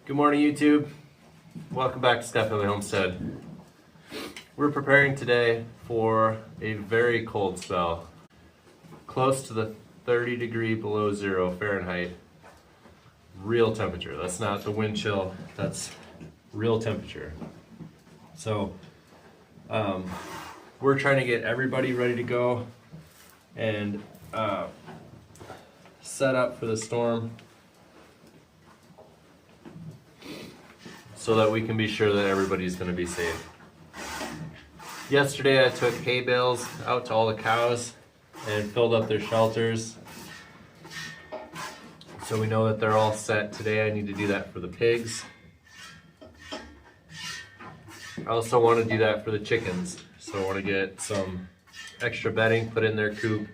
Good morning, YouTube. Welcome back to Step Family Homestead. We're preparing today for a very cold spell, close to the 30 degree below zero Fahrenheit real temperature. That's not the wind chill, that's real temperature. So we're trying to get everybody ready to go and set up for the storm, so that we can be sure that everybody's going to be safe. Yesterday I took hay bales out to all the cows and filled up their shelters. So we know that they're all set. Today I need to do that for the pigs. I also want to do that for the chickens. So I want to get some extra bedding put in their coop.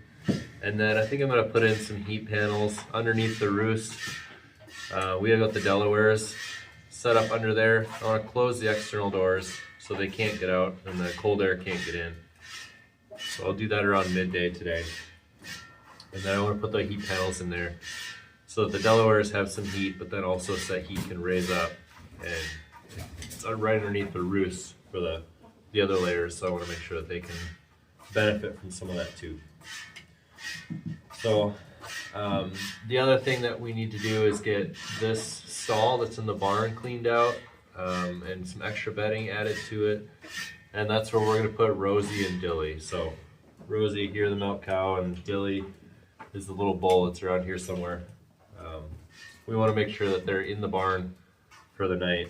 And then I think I'm going to put in some heat panels underneath the roost. We have got the Delawares set up under there. I want to close the external doors so they can't get out and the cold air can't get in. So I'll do that around midday today. And then I want to put the heat panels in there so that the Delawares have some heat, but then also so that heat can raise up and it's right underneath the roost for the other layers. So I want to make sure that they can benefit from some of that too. So the other thing that we need to do is get this stall that's in the barn cleaned out and some extra bedding added to it, and that's where we're going to put Rosie and Dilly. So Rosie here, the milk cow, and Dilly is the little bull that's around here somewhere. We want to make sure that they're in the barn for the night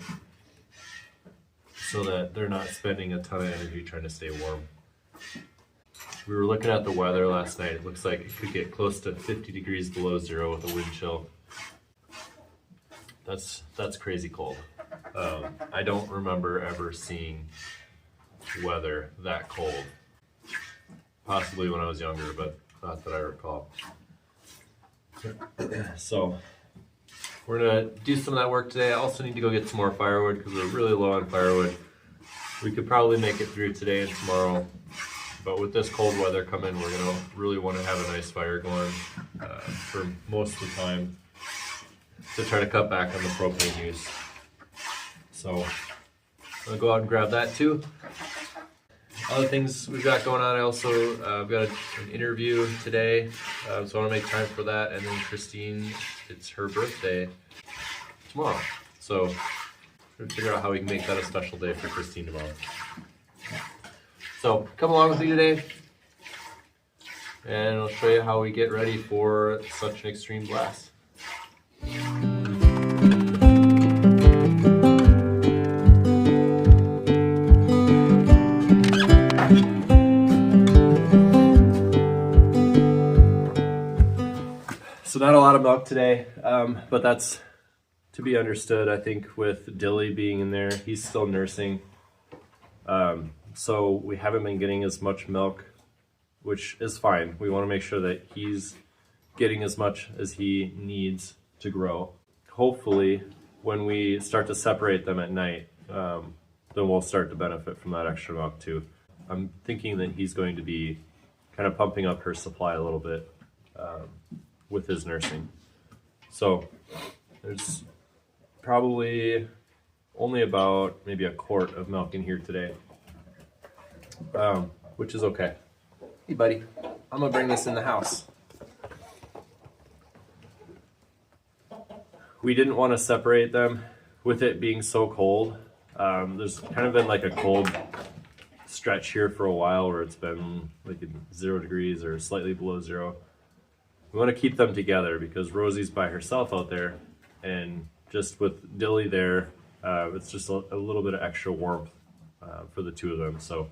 so that they're not spending a ton of energy trying to stay warm. We were looking at the weather last night. It looks like it could get close to 50 degrees below zero with a wind chill. That's crazy cold. I don't remember ever seeing weather that cold. Possibly when I was younger, but not that I recall. So we're gonna do some of that work today. I also need to go get some more firewood because we're really low on firewood. We could probably make it through today and tomorrow. But with this cold weather coming, we're gonna really want to have a nice fire going for most of the time to try to cut back on the propane use. So I'm gonna go out and grab that too. Other things we've got going on, I also I've got an interview today, so I want to make time for that. And then Christine, it's her birthday tomorrow, so we're gonna figure out how we can make that a special day for Christine tomorrow. So come along with me today, and I'll show you how we get ready for such an extreme blast. So not a lot of milk today, but that's to be understood. I think with Dilly being in there, he's still nursing. So we haven't been getting as much milk, which is fine. We want to make sure that he's getting as much as he needs to grow. Hopefully, when we start to separate them at night, then we'll start to benefit from that extra milk too. I'm thinking that he's going to be kind of pumping up her supply a little bit with his nursing. So there's probably only about maybe a quart of milk in here today. Which is okay. Hey buddy, I'm gonna bring this in the house. We didn't want to separate them with it being so cold. There's kind of been like a cold stretch here for a while where it's been like 0 degrees or slightly below zero. We want to keep them together because Rosie's by herself out there, and just with Dilly there, it's just a little bit of extra warmth for the two of them. So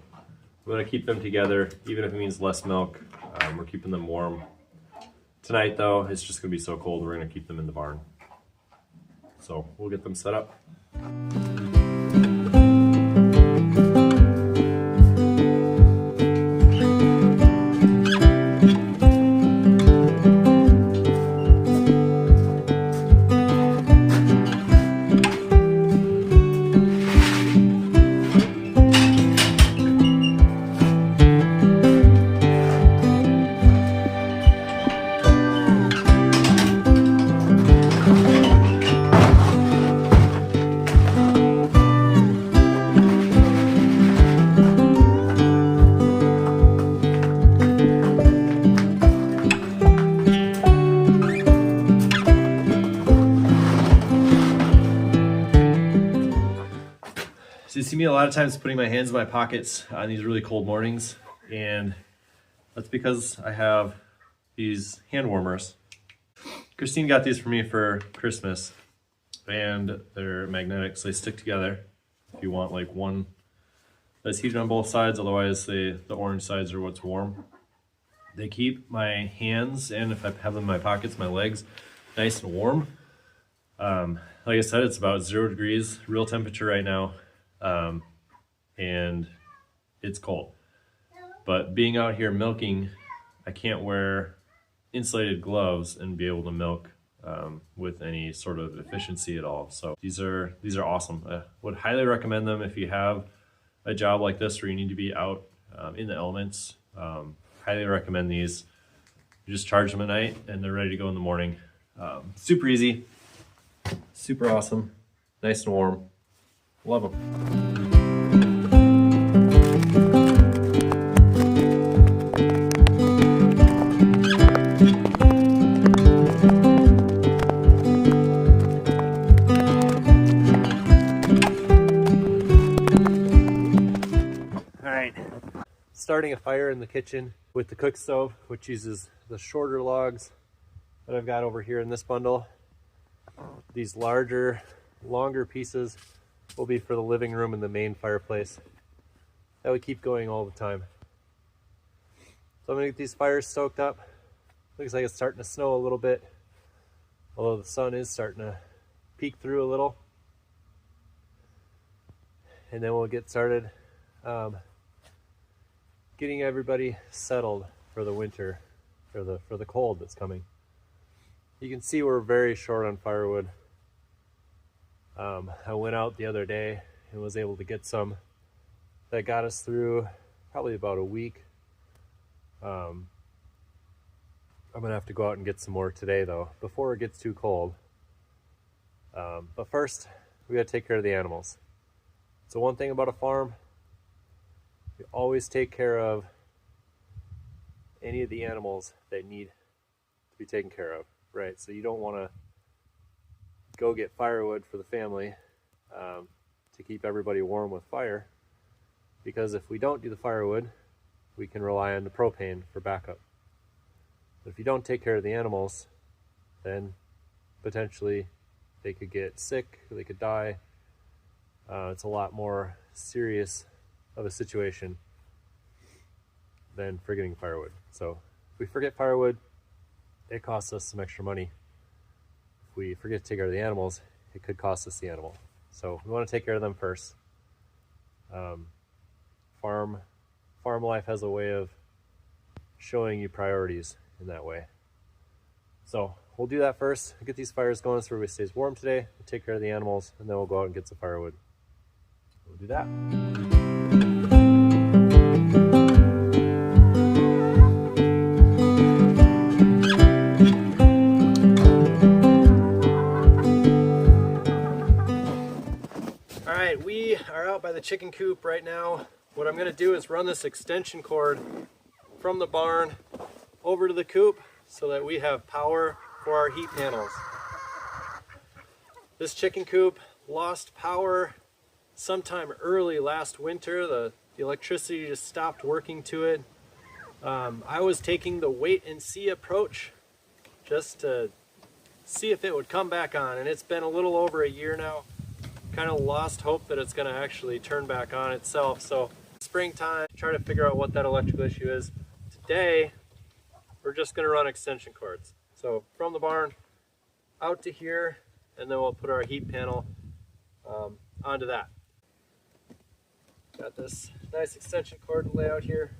we want to keep them together, even if it means less milk. We're keeping them warm. Tonight, though, it's just going to be so cold, we're going to keep them in the barn. So we'll get them set up. you see me a lot of times putting my hands in my pockets on these really cold mornings, and that's because I have these hand warmers. Christine got these for me for Christmas, and they're magnetic, so they stick together. If you want like one that's heated on both sides, otherwise the orange sides are what's warm. They keep my hands, and if I have them in my pockets, my legs, nice and warm. Like I said, it's about 0 degrees, real temperature right now, and it's cold. But being out here milking, I can't wear insulated gloves and be able to milk with any sort of efficiency at all. So these are awesome. I would highly recommend them if you have a job like this where you need to be out in the elements. Highly recommend these. You just charge them at night and they're ready to go in the morning. Super easy, super awesome, nice and warm. Love them. Starting a fire in the kitchen with the cook stove, which uses the shorter logs that I've got over here in this bundle. These larger, longer pieces will be for the living room and the main fireplace. That would keep going all the time. So I'm gonna get these fires stoked up. Looks like it's starting to snow a little bit, although the sun is starting to peek through a little. And then we'll get started getting everybody settled for the winter, for the cold that's coming. You can see we're very short on firewood. I went out the other day and was able to get some that got us through probably about a week. I'm gonna have to go out and get some more today though, before it gets too cold. But first, we gotta take care of the animals. So one thing about a farm, you always take care of any of the animals that need to be taken care of, right? So you don't want to go get firewood for the family to keep everybody warm with fire, because if we don't do the firewood, we can rely on the propane for backup. But if you don't take care of the animals, then potentially they could get sick, or they could die. It's a lot more serious of a situation than forgetting firewood. So if we forget firewood, it costs us some extra money. If we forget to take care of the animals, it could cost us the animal. So we want to take care of them first. Farm life has a way of showing you priorities in that way. So we'll do that first. We'll get these fires going so everybody stays warm today. We'll take care of the animals, and then we'll go out and get some firewood. We'll do that. We are out by the chicken coop right now. What I'm going to do is run this extension cord from the barn over to the coop so that we have power for our heat panels. This chicken coop lost power sometime early last winter. The electricity just stopped working to it. I was taking the wait and see approach just to see if it would come back on, and it's been a little over a year now. Kind of lost hope that it's going to actually turn back on itself. So springtime, try to figure out what that electrical issue is. Today, we're just going to run extension cords. So from the barn out to here, and then we'll put our heat panel onto that. Got this nice extension cord layout here.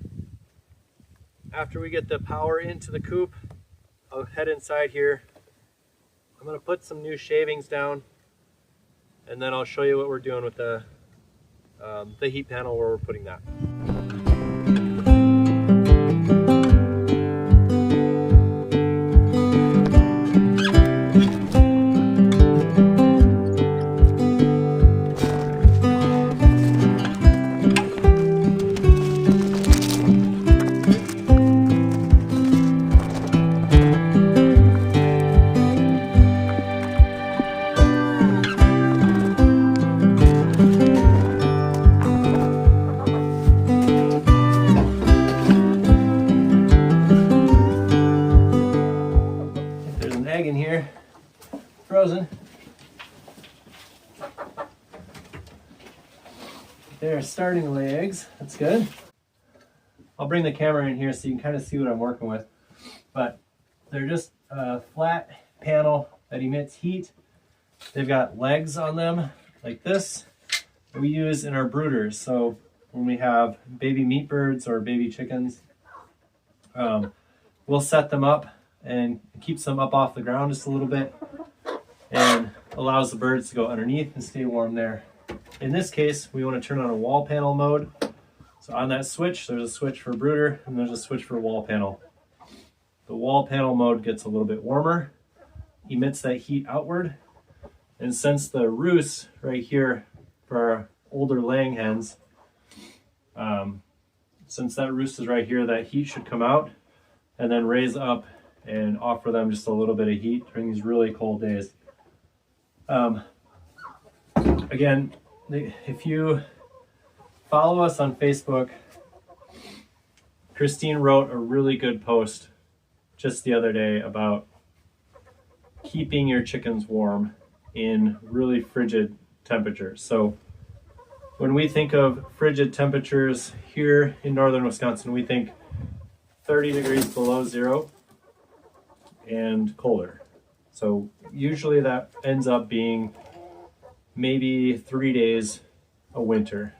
After we get the power into the coop, I'll head inside here. I'm going to put some new shavings down, and then I'll show you what we're doing with the heat panel, where we're putting that. frozen. They're starting to lay eggs. That's good. I'll bring the camera in here so you can kind of see what I'm working with. But they're just a flat panel that emits heat. They've got legs on them like this that we use in our brooders. So when we have baby meat birds or baby chickens, we'll set them up and keeps them up off the ground just a little bit and allows the birds to go underneath and stay warm there. In this case, we want to turn on a wall panel mode. So on that switch, there's a switch for brooder and there's a switch for wall panel. The wall panel mode gets a little bit warmer, emits that heat outward, and since the roost right here for our older laying hens, since that roost is right here, that heat should come out and then raise up and offer them just a little bit of heat during these really cold days. Again, if you follow us on Facebook, Christine wrote a really good post just the other day about keeping your chickens warm in really frigid temperatures. So when we think of frigid temperatures here in northern Wisconsin, we think 30 degrees below zero and colder. So usually that ends up being maybe 3 days a winter.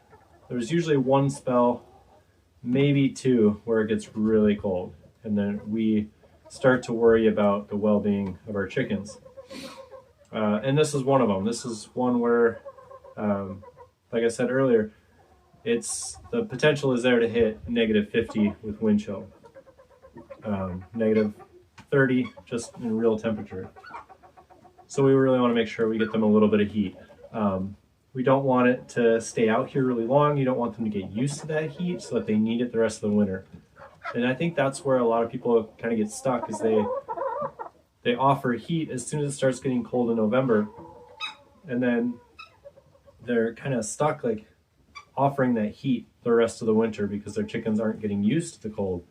There's usually one spell, maybe two, where it gets really cold. And then we start to worry about the well-being of our chickens. And this is one of them. This is one where, like I said earlier, the potential is there to hit -50 with wind chill. -30 just in real temperature. So we really want to make sure we get them a little bit of heat. We don't want it to stay out here really long. You don't want them to get used to that heat so that they need it the rest of the winter. And I think that's where a lot of people kind of get stuck, is they offer heat as soon as it starts getting cold in November, and then they're kind of stuck like offering that heat the rest of the winter because their chickens aren't getting used to the cold.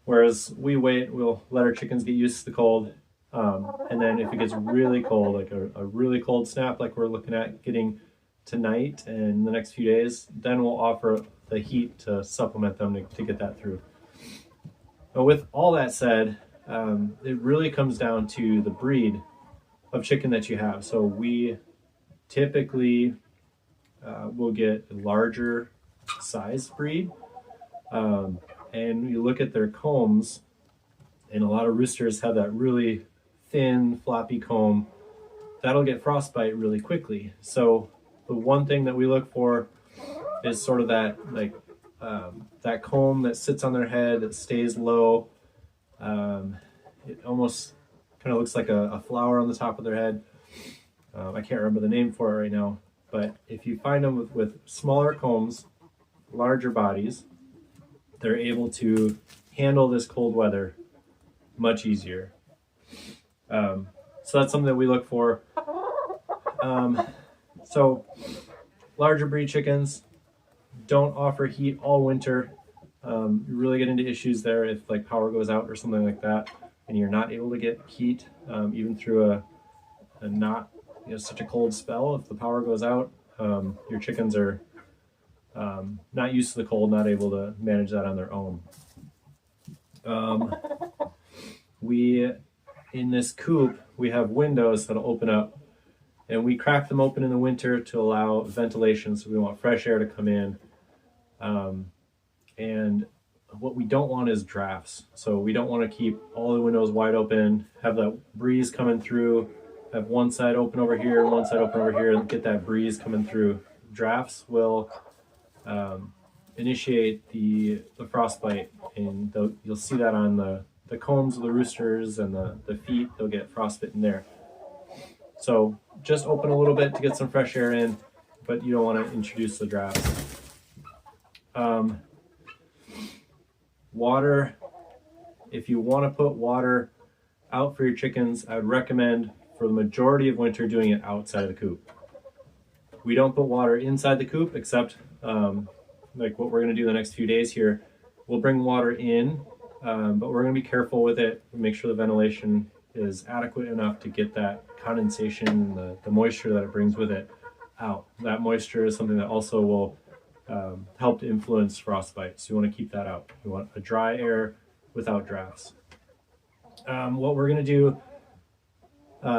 Whereas we wait, we'll let our chickens get used to the cold. And then if it gets really cold, like a really cold snap like we're looking at getting tonight and the next few days, then we'll offer the heat to supplement them to get that through. But with all that said, it really comes down to the breed of chicken that you have. So we typically will get a larger size breed. And you look at their combs, and a lot of roosters have that really thin, floppy comb. That'll get frostbite really quickly. So the one thing that we look for is sort of that, like, that comb that sits on their head, that stays low. It almost kind of looks like a flower on the top of their head. I can't remember the name for it right now, but if you find them with smaller combs, larger bodies, they're able to handle this cold weather much easier. So that's something that we look for. So larger breed chickens don't offer heat all winter. You really get into issues there if like power goes out or something like that, and you're not able to get heat even through a not such a cold spell. If the power goes out, your chickens are not used to the cold, not able to manage that on their own. In this coop, we have windows that'll open up, and we crack them open in the winter to allow ventilation, so we want fresh air to come in. And what we don't want is drafts. So we don't want to keep all the windows wide open, have that breeze coming through, have one side open over here and one side open over here, and get that breeze coming through. Drafts will initiate the frostbite, and you'll see that on the combs of the roosters and the feet. They'll get frostbite in there. So just open a little bit to get some fresh air in, but you don't want to introduce the drafts. Water, if you want to put water out for your chickens, I would recommend for the majority of winter doing it outside of the coop. We don't put water inside the coop, except like what we're going to do the next few days here. We'll bring water in, but we're going to be careful with it. Make sure the ventilation is adequate enough to get that condensation and the moisture that it brings with it out. That moisture is something that also will help to influence frostbite, so you want to keep that out. You want a dry air without drafts. What we're going to do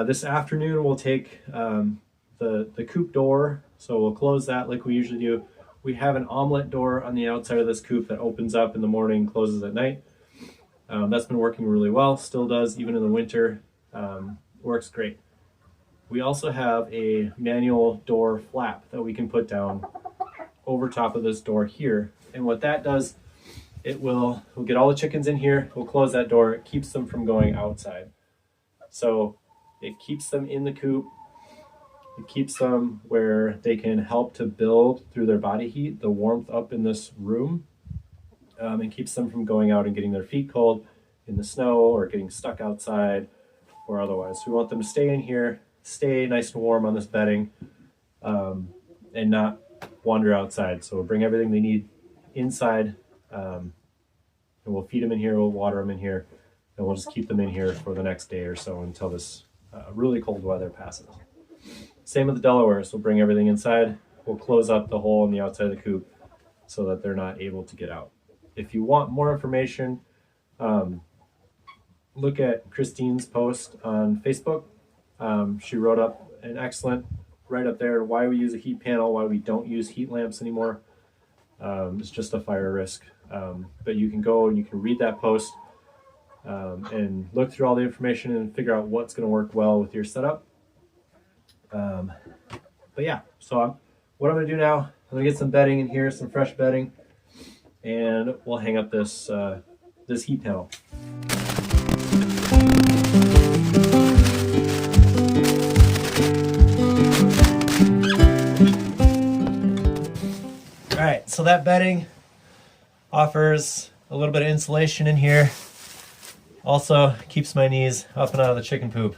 this afternoon, we'll take the coop door, so we'll close that like we usually do. We have an omelet door on the outside of this coop that opens up in the morning, closes at night. That's been working really well, still does even in the winter. Works great. We also have a manual door flap that we can put down over top of this door here. And what that does, we'll get all the chickens in here, we'll close that door, it keeps them from going outside. So it keeps them in the coop, it keeps them where they can help to build through their body heat, the warmth up in this room, and keeps them from going out and getting their feet cold in the snow or getting stuck outside or otherwise. So we want them to stay in here, stay nice and warm on this bedding, and not wander outside. So we'll bring everything they need inside, and we'll feed them in here, we'll water them in here, and we'll just keep them in here for the next day or so until this really cold weather passes. Same with the Delawares. We'll bring everything inside, we'll close up the hole on the outside of the coop so that they're not able to get out. If you want more information, look at Christine's post on Facebook. She wrote up an excellent right up there why we use a heat panel, why we don't use heat lamps anymore. It's just a fire risk. But you can go and you can read that post and look through all the information and figure out what's going to work well with your setup. But yeah, so what I'm going to do now, I'm going to get some bedding in here, some fresh bedding, and we'll hang up this this heat panel. All right, so that bedding offers a little bit of insulation in here. Also keeps my knees up and out of the chicken poop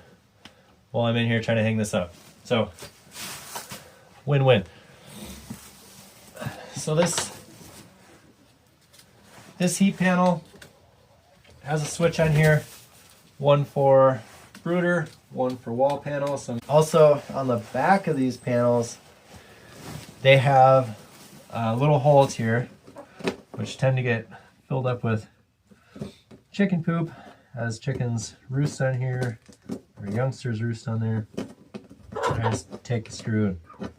while I'm in here trying to hang this up. So win-win. So this heat panel has a switch on here, one for brooder, one for wall panels. And also on the back of these panels, they have little holes here, which tend to get filled up with chicken poop as chickens roost on here, or youngsters roost on there. I just take the screw and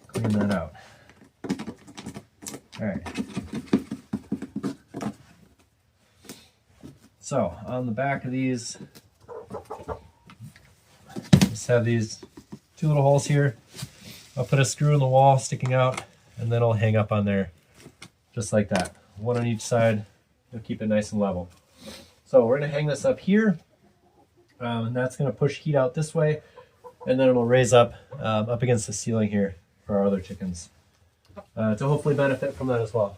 clean that out. All right. So on the back of these, just have these two little holes here. I'll put a screw in the wall sticking out, and then I'll hang up on there just like that. One on each side. It'll keep it nice and level. So we're going to hang this up here, and that's going to push heat out this way, and then it'll raise up against the ceiling here for our other chickens to hopefully benefit from that as well.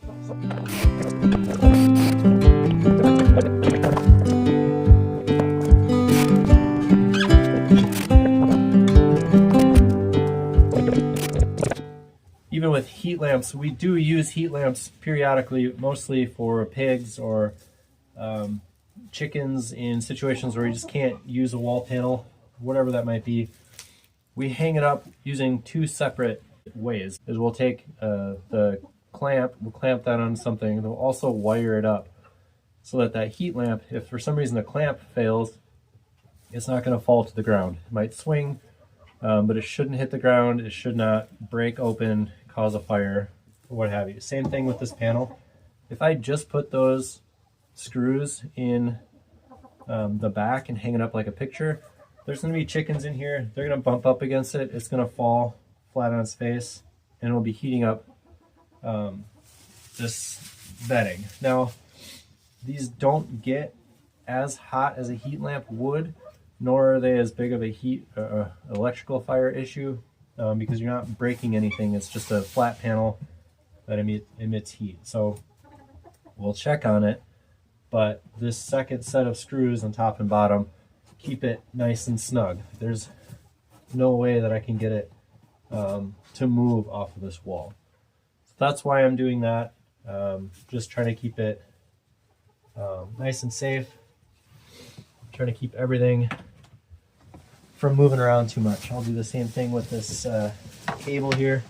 Even with heat lamps, we do use heat lamps periodically, mostly for pigs or chickens in situations where you just can't use a wall panel, whatever that might be. We hang it up using two separate ways. We'll take the clamp, we'll clamp that on something, and we'll also wire it up so that that heat lamp, if for some reason the clamp fails, it's not going to fall to the ground. It might swing, but it shouldn't hit the ground. It should not break open, cause a fire, or what have you. Same thing with this panel. If I just put those screws in the back and hang it up like a picture, there's going to be chickens in here. They're going to bump up against it. It's going to fall flat on its face, and it'll be heating up this bedding. Now, these don't get as hot as a heat lamp would, nor are they as big of a heat electrical fire issue because you're not breaking anything. It's just a flat panel that emits heat. So we'll check on it, but this second set of screws on top and bottom keep it nice and snug. There's no way that I can get it to move off of this wall. So that's why I'm doing that. Just trying to keep it nice and safe. trying to keep everything from moving around too much. I'll do the same thing with this cable here.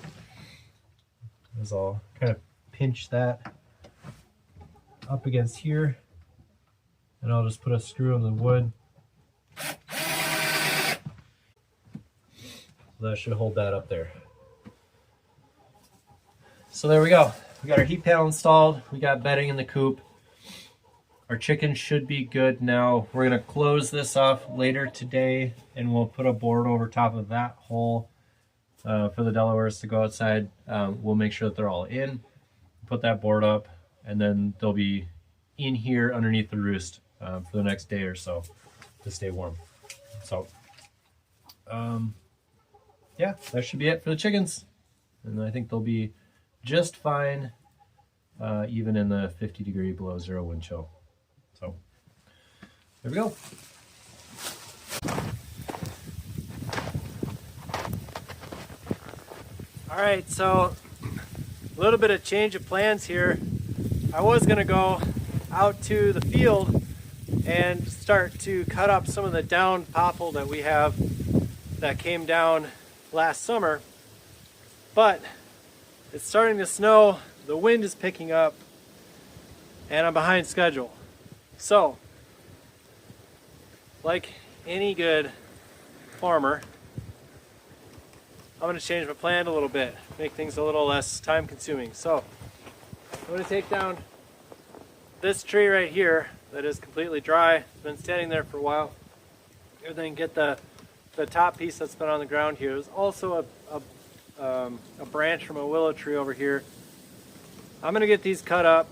As I'll kind of pinch that up against here, and I'll just put a screw in the wood. So that should hold that up there. So there we go. We got our heat panel installed. We got bedding in the coop. Our chickens should be good now. We're gonna close this off later today, and we'll put a board over top of that hole for the Delawares to go outside. We'll make sure that they're all in, put that board up, and then they'll be in here underneath the roost for the next day or so to stay warm. So, yeah, that should be it for the chickens. And I think they'll be just fine, even in the 50-degree below zero wind chill. So, there we go. All right, so a little bit of change of plans here. I was gonna go out to the field and start to cut up some of the down popple that we have that came down last summer, but it's starting to snow, the wind is picking up, and I'm behind schedule. So, like any good farmer, I'm going to change my plan a little bit, make things a little less time consuming. So, I'm going to take down this tree right here that is completely dry. It's been standing there for a while. And then get the top piece that's been on the ground here. There's also a branch from a willow tree over here. I'm going to get these cut up.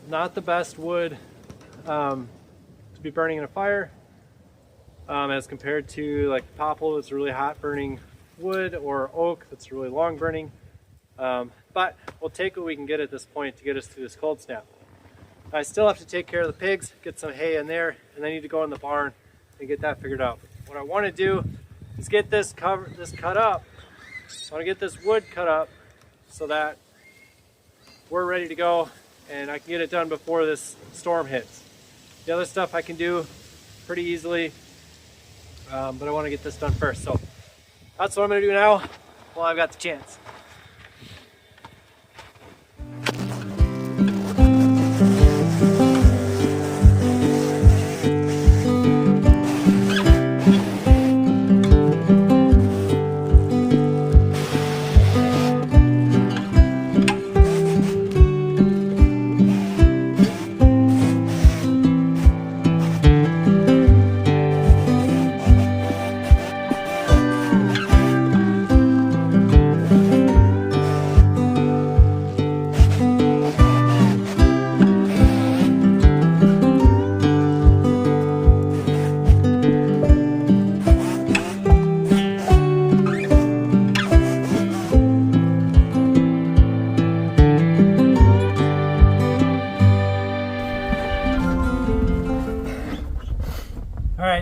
Not the best wood to be burning in a fire as compared to like popple that's really hot burning wood, or oak that's really long burning. But we'll take what we can get at this point to get us through this cold snap. I still have to take care of the pigs, get some hay in there, and I need to go in the barn and get that figured out. What I want to do is get this cut up. I want to get this wood cut up so that we're ready to go and I can get it done before this storm hits. The other stuff I can do pretty easily, but I want to get this done first. So that's what I'm going to do now while I've got the chance.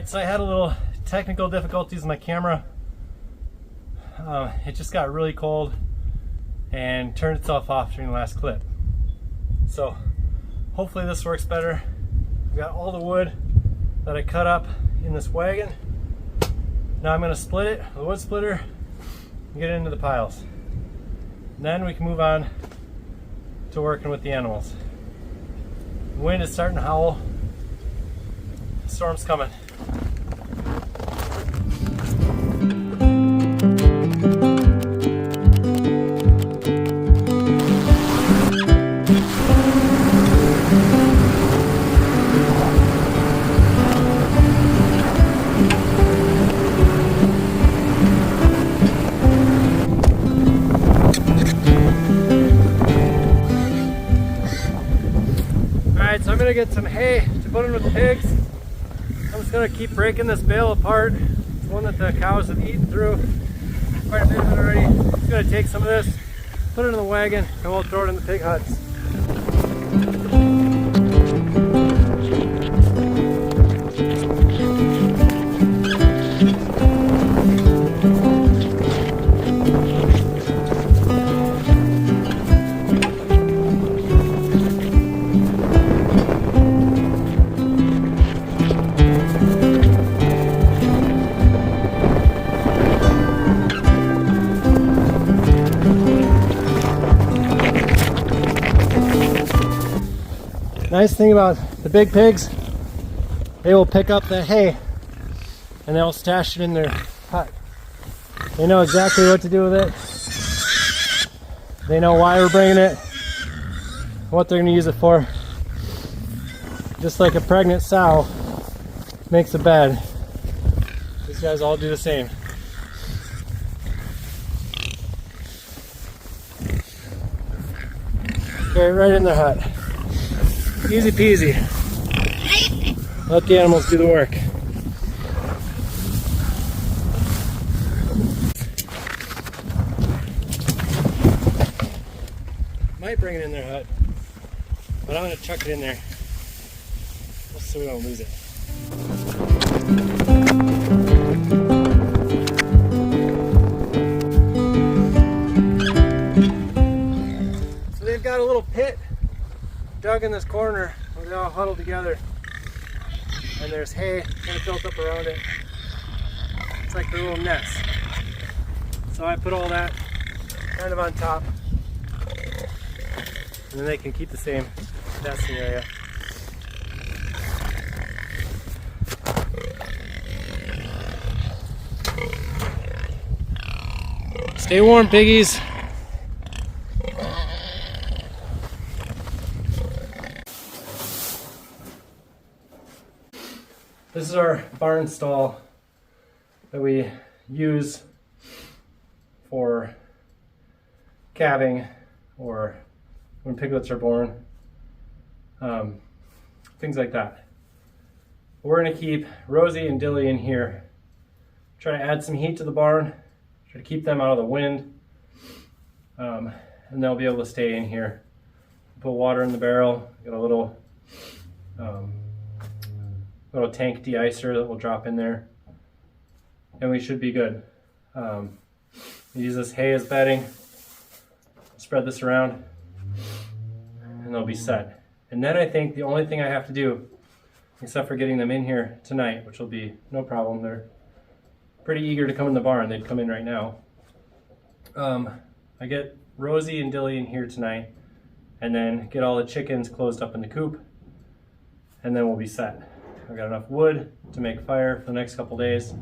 So I had a little technical difficulties with my camera. It just got really cold and turned itself off during the last clip. So hopefully this works better. I've got all the wood that I cut up in this wagon. Now I'm going to split it with a wood splitter and get it into the piles. And then we can move on to working with the animals. The wind is starting to howl. The storm's coming. So I'm going to get some hay to put in with the pigs. I'm just going to keep breaking this bale apart. It's one that the cows have eaten through quite a bit of it already. I'm just going to take some of this, put it in the wagon, and we'll throw it in the pig huts. Nice thing about the big pigs, they will pick up the hay and they'll stash it in their hut. They know exactly what to do with it. They know why we're bringing it, what they're going to use it for. Just like a pregnant sow makes a bed, these guys all do the same. Okay, right in the hut. Easy peasy. Let the animals do the work. Might bring it in their hut, but I'm gonna chuck it in there just so we don't lose it. So they've got a little pit dug in this corner where they all huddle together, and there's hay kind of built up around it. It's like their little nest. So I put all that kind of on top, and then they can keep the same nesting area. Stay warm, piggies. This is our barn stall that we use for calving or when piglets are born, things like that. We're going to keep Rosie and Dilly in here. Try to add some heat to the barn, try to keep them out of the wind, and they'll be able to stay in here. Put water in the barrel, got a little tank de-icer that will drop in there, and we should be good. Use this hay as bedding, spread this around, and they'll be set. And then I think the only thing I have to do, except for getting them in here tonight, which will be no problem, they're pretty eager to come in the barn, they'd come in right now. I get Rosie and Dilly in here tonight, and then get all the chickens closed up in the coop, and then we'll be set. I've got enough wood to make fire for the next couple days.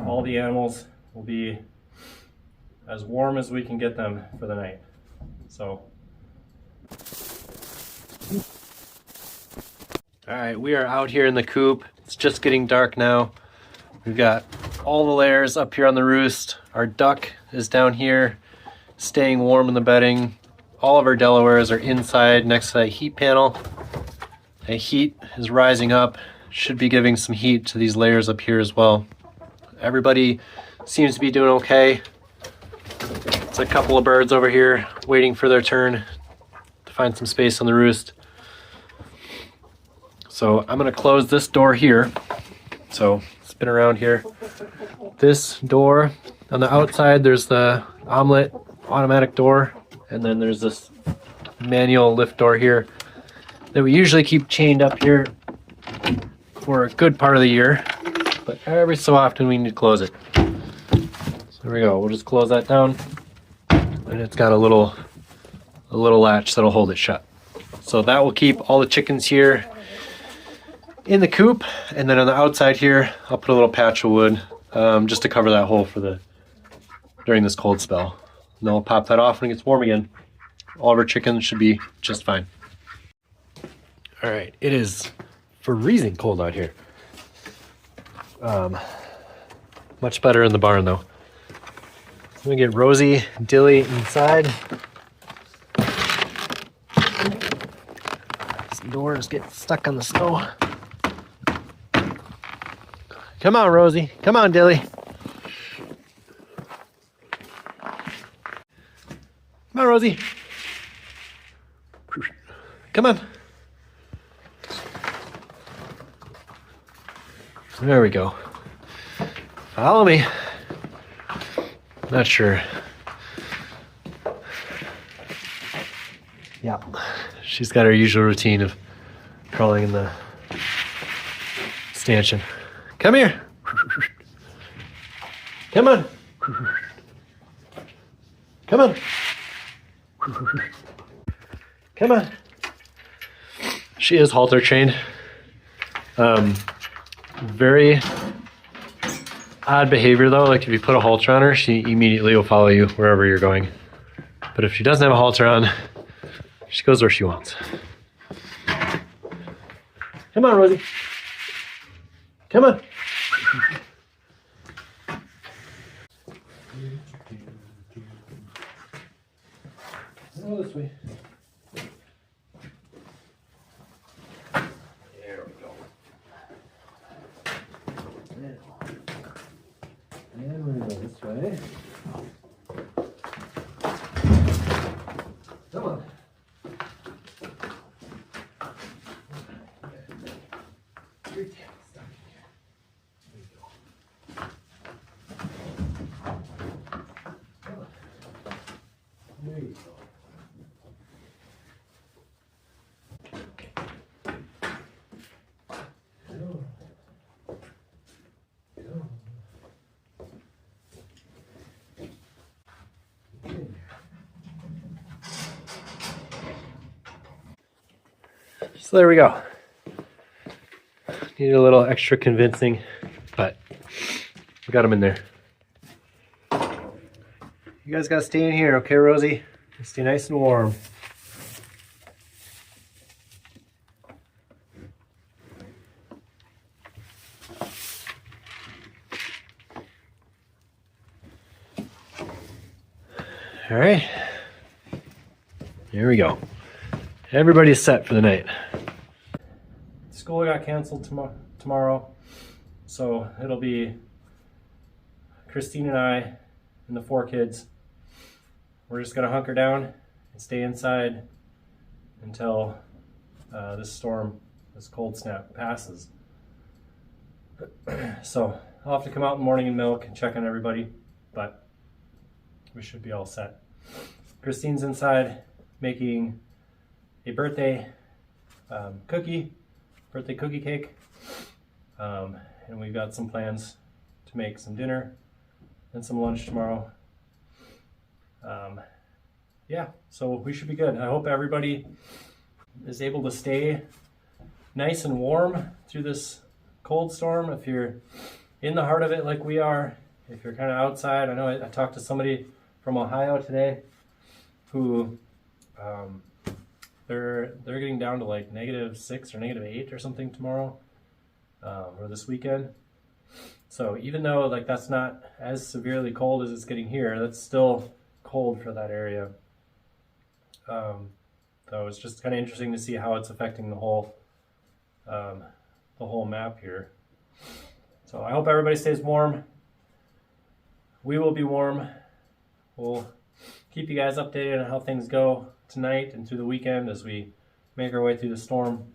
All the animals will be as warm as we can get them for the night. So, all right, we are out here in the coop. It's just getting dark now. We've got all the layers up here on the roost. Our duck is down here, staying warm in the bedding. All of our Delawares are inside next to that heat panel. The heat is rising up, should be giving some heat to these layers up here as well. Everybody seems to be doing okay. It's a couple of birds over here waiting for their turn to find some space on the roost. So I'm gonna close this door here. So spin around here. This door on the outside, there's the omelet automatic door, and then there's this manual lift door here that we usually keep chained up here for a good part of the year, but every so often we need to close it. So there we go, we'll just close that down, and it's got a little latch that'll hold it shut. So that will keep all the chickens here in the coop, and then on the outside here, I'll put a little patch of wood just to cover that hole during this cold spell. And then we'll pop that off when it gets warm again. All of our chickens should be just fine. All right, it is freezing cold out here. Much better in the barn though. I'm gonna get Rosie, Dilly inside. Some doors get stuck on the snow. Come on, Rosie. Come on, Dilly. Come on, Rosie. Come on. There we go. Follow me. Not sure. Yeah. She's got her usual routine of crawling in the stanchion. Come here. Come on. Come on. Come on. She is halter trained. Very odd behavior though. Like if you put a halter on her, she immediately will follow you wherever you're going. But if she doesn't have a halter on, she goes where she wants. Come on, Rosie. Come on. Go this way. There we go. And we're gonna go this way. Come on. Your tail stuck in here. There you go. Come on. There you go. So there we go. Needed a little extra convincing, but we got them in there. You guys gotta stay in here, okay, Rosie? Stay nice and warm. All right, here we go. Everybody's set for the night. School got canceled tomorrow, so it'll be Christine and I and the 4 kids. We're just gonna hunker down and stay inside until this storm, this cold snap passes. So I'll have to come out in the morning and milk and check on everybody, but we should be all set. Christine's inside making a birthday birthday cookie cake, and we've got some plans to make some dinner and some lunch tomorrow. Yeah, so we should be good. I hope everybody is able to stay nice and warm through this cold storm. If you're in the heart of it like we are, if you're kind of outside, I know I talked to somebody from Ohio today who they're getting down to like -6 or -8 or something tomorrow, or this weekend. So even though like that's not as severely cold as it's getting here, that's still cold for that area. So it's just kind of interesting to see how it's affecting the whole map here. So I hope everybody stays warm. We will be warm. We'll keep you guys updated on how things go tonight and through the weekend as we make our way through the storm.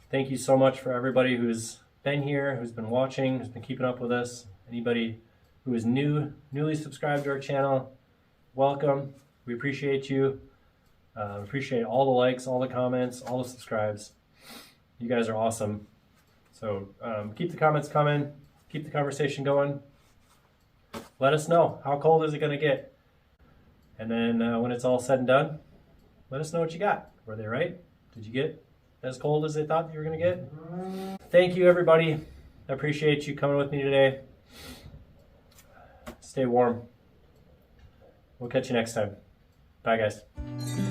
Thank you so much for everybody who's been here, who's been watching, who's been keeping up with us. Anybody who is newly subscribed to our channel, welcome. We appreciate you. Appreciate all the likes, all the comments, all the subscribes. You guys are awesome. So keep the comments coming, keep the conversation going. Let us know, how cold is it gonna get? And then when it's all said and done, let us know what you got. Were they right? Did you get as cold as they thought you were gonna get? Thank you, everybody. I appreciate you coming with me today. Stay warm. We'll catch you next time. Bye, guys.